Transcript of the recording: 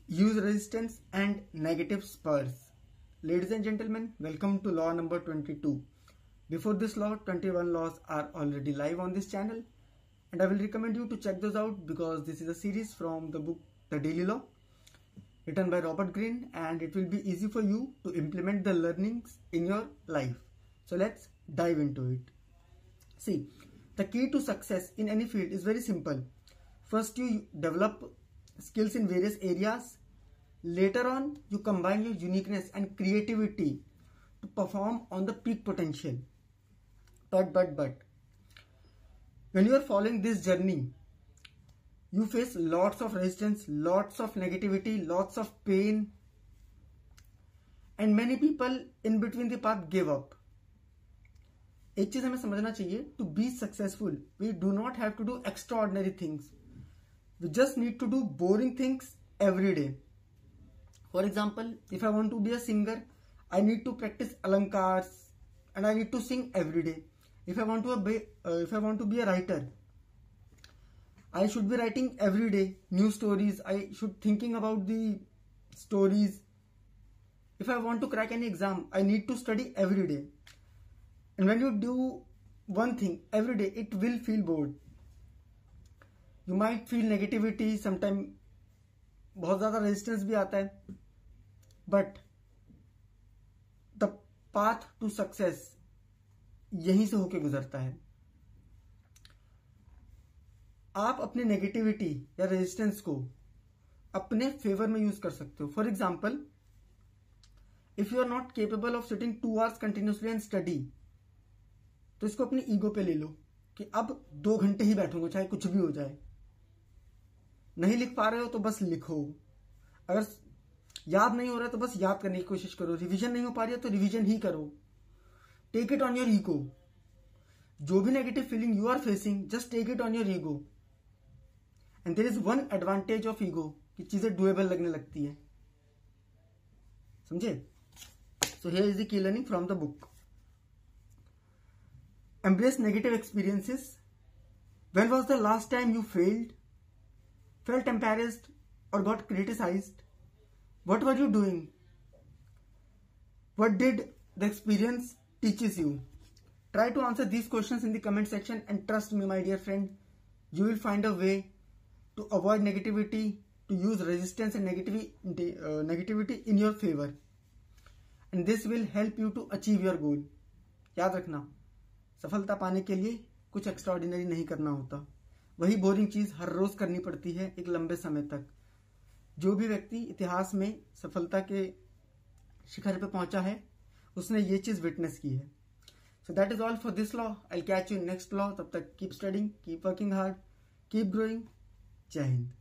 use resistance and negative spurs. Ladies and gentlemen, welcome to law number 22. Before this law, 21 laws are already live on this channel, and I will recommend you to check those out because this is a series from the book The Daily Law, written by Robert Greene, and it will be easy for you to implement the learnings in your life. So let's dive into it. See, the key to success in any field is very simple. First, you develop skills in various areas. Later on, you combine your uniqueness and creativity to perform on the peak potential. But, when you are following this journey, you face lots of resistance, lots of negativity, lots of pain, and many people in between the path give up. एक चीज हमें समझना चाहिए, to be successful, we do not have to do extraordinary things. We just need to do boring things every day. For example, if I want to be a singer, I need to practice alankars and I need to sing every day. If I want to be a writer, I should be writing every day new stories. I should thinking about the stories. If I want to crack any exam, I need to study every day. And when you do one thing every day, it will feel bored. You might feel negativity, sometimes बहुत ज़्यादा resistance भी आता है. But the path to success यहीं से होके गुजरता है. आप अपने नेगेटिविटी या रेजिस्टेंस को अपने फेवर में यूज कर सकते हो. For example, if you are not capable of sitting 2 hours continuously and study, तो इसको अपनी ईगो पे ले लो कि अब 2 घंटे ही बैठूंगा चाहे कुछ भी हो जाए. नहीं लिख पा रहे हो तो बस लिखो. अगर याद नहीं हो रहा है तो बस याद करने की कोशिश करो. रिवीजन नहीं हो पा रही है तो रिवीजन ही करो. Take it on your ego. जो भी negative feeling you are facing, just take it on your ego. And there is one advantage of ego कि चीजें डुएबल लगने लगती है. समझे? So here is the key learning from the book. Embrace negative experiences. When was the last time you failed, felt embarrassed or got criticized? What were you doing? What did the experience teaches you? Try to answer these questions in the comment section, and trust me, my dear friend, you will find a way to avoid negativity, to use resistance and negativity in your favor, and this will help you to achieve your goal. याद रखना, सफलता पाने के लिए कुछ extraordinary नहीं करना होता. वही बोरिंग चीज हर रोज करनी पड़ती है एक लंबे समय तक. जो भी व्यक्ति इतिहास में सफलता के शिखर पे पहुंचा है, उसने ये चीज विटनेस की है. So that is all for this law. I catch you next law. तब तक keep studying, keep working hard, keep growing. जय हिंद.